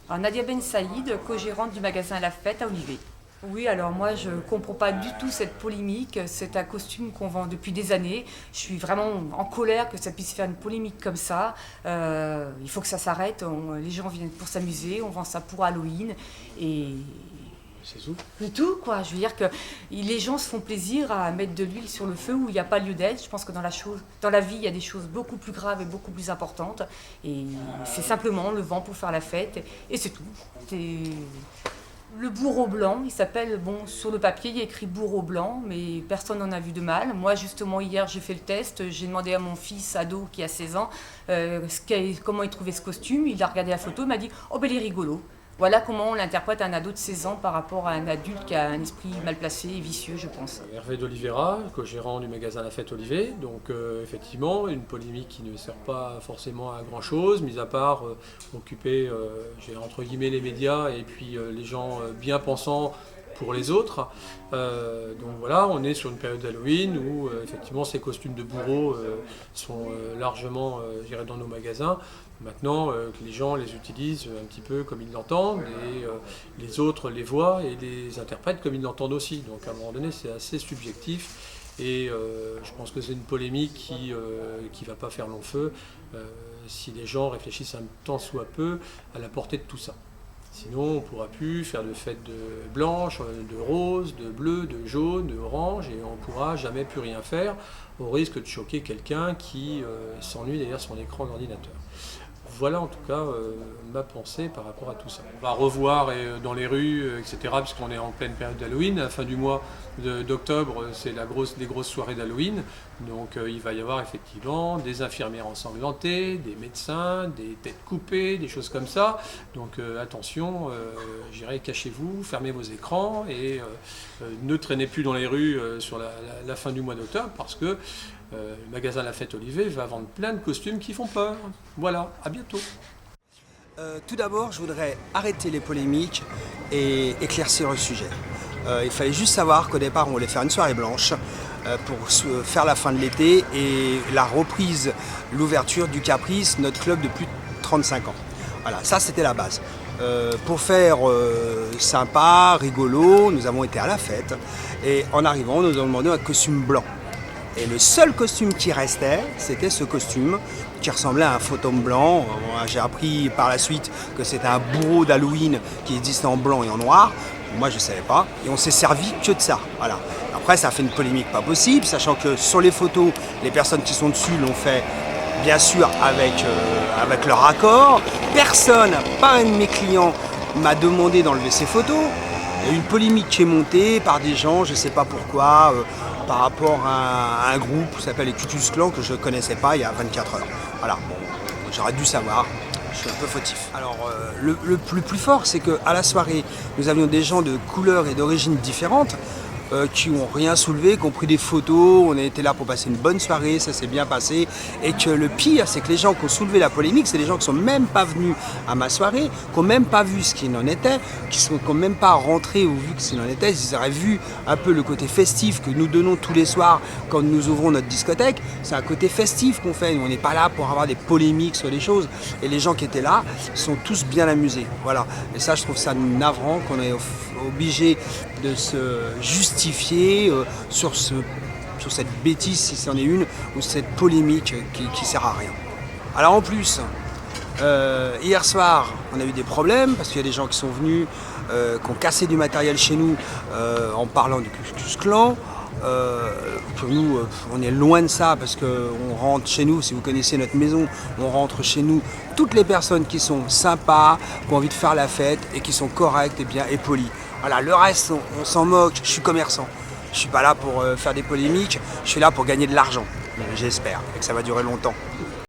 Alors, Nadia Ben Saïd, co-gérante du magasin La Fête à Olivet. Oui, alors moi je ne comprends pas du tout cette polémique. C'est un costume qu'on vend depuis des années. Je suis vraiment en colère que ça puisse faire une polémique comme ça. Il faut que ça s'arrête. Les gens viennent pour s'amuser, on vend ça pour Halloween. Et C'est tout. c'est tout, quoi. Je veux dire que les gens se font plaisir à mettre de l'huile sur le feu où il n'y a pas lieu d'être. Je pense que dans la vie, il y a des choses beaucoup plus graves et beaucoup plus importantes. Et c'est simplement le vent pour faire la fête. Et c'est tout. C'est le bourreau blanc, il s'appelle, bon, sur le papier, il y a écrit bourreau blanc, mais personne n'en a vu de mal. Moi, justement, hier, j'ai fait le test. J'ai demandé à mon fils ado qui a 16 ans comment il trouvait ce costume. Il a regardé la photo, il m'a dit « Oh, ben, il est rigolo ». Voilà comment on l'interprète un ado de 16 ans par rapport à un adulte qui a un esprit mal placé et vicieux, je pense. Hervé d'Oliveira, co-gérant du magasin La Fête Olivet. Donc effectivement, une polémique qui ne sert pas forcément à grand chose, mis à part occuper, j'ai entre guillemets les médias et puis les gens bien pensants pour les autres. Donc voilà, on est sur une période d'Halloween où effectivement ces costumes de bourreaux sont largement dans nos magasins. Maintenant, que les gens les utilisent un petit peu comme ils l'entendent et les autres les voient et les interprètent comme ils l'entendent aussi. Donc à un moment donné, c'est assez subjectif et je pense que c'est une polémique qui ne va pas faire long feu si les gens réfléchissent un tant soit peu à la portée de tout ça. Sinon, on ne pourra plus faire de fêtes de blanches, de roses, de bleues, de jaunes, de oranges, et on ne pourra jamais plus rien faire, au risque de choquer quelqu'un qui s'ennuie derrière son écran d'ordinateur. Voilà en tout cas ma pensée par rapport à tout ça. On va revoir dans les rues, etc., puisqu'on est en pleine période d'Halloween. À la fin du mois d'octobre, c'est les grosses soirées d'Halloween. Donc il va y avoir effectivement des infirmières ensanglantées, des médecins, des têtes coupées, des choses comme ça. Donc attention, cachez-vous, fermez vos écrans et ne traînez plus dans les rues sur la fin du mois d'octobre parce que le magasin La Fête Olivet va vendre plein de costumes qui font peur. Voilà, à bientôt. Tout d'abord, je voudrais arrêter les polémiques et éclaircir le sujet. Il fallait juste savoir qu'au départ, on voulait faire une soirée blanche pour faire la fin de l'été et la reprise, l'ouverture du Caprice, notre club de plus de 35 ans. Voilà, ça c'était la base. Pour faire sympa, rigolo, nous avons été à la fête et en arrivant, nous avons demandé un costume blanc. Et le seul costume qui restait, c'était ce costume qui ressemblait à un fantôme blanc. J'ai appris par la suite que c'était un bourreau d'Halloween qui existait en blanc et en noir. Moi, je ne savais pas. Et on s'est servi que de ça. Voilà. Après, ça a fait une polémique pas possible, sachant que sur les photos, les personnes qui sont dessus l'ont fait, bien sûr, avec leur accord. Personne, pas un de mes clients, m'a demandé d'enlever ces photos. Il y a eu une polémique qui est montée par des gens, je ne sais pas pourquoi, par rapport à un groupe qui s'appelle les Cutus Clan que je ne connaissais pas il y a 24 heures. Voilà, bon, j'aurais dû savoir, je suis un peu fautif. Alors, le plus fort, c'est qu'à la soirée, nous avions des gens de couleurs et d'origines différentes qui n'ont rien soulevé, qui ont pris des photos, on a été là pour passer une bonne soirée, ça s'est bien passé. Et que le pire, c'est que les gens qui ont soulevé la polémique, c'est des gens qui ne sont même pas venus à ma soirée, qui n'ont même pas vu ce qu'il en était, qui n'ont même pas rentré ou vu ce qu'il en était. Ils auraient vu un peu le côté festif que nous donnons tous les soirs quand nous ouvrons notre discothèque. C'est un côté festif qu'on fait, on n'est pas là pour avoir des polémiques sur les choses. Et les gens qui étaient là sont tous bien amusés. Voilà. Et ça, je trouve ça navrant qu'on est obligé de se justifier sur cette bêtise, si c'en est une, ou cette polémique qui sert à rien. Alors en plus, hier soir, on a eu des problèmes parce qu'il y a des gens qui sont venus, qui ont cassé du matériel chez nous en parlant du Ku Klux Klan. Pour nous, on est loin de ça parce qu'on rentre chez nous, si vous connaissez notre maison, on rentre chez nous toutes les personnes qui sont sympas, qui ont envie de faire la fête et qui sont correctes et bien et polies. Voilà, le reste, on s'en moque, je suis commerçant. Je suis pas là pour faire des polémiques, je suis là pour gagner de l'argent. J'espère que ça va durer longtemps.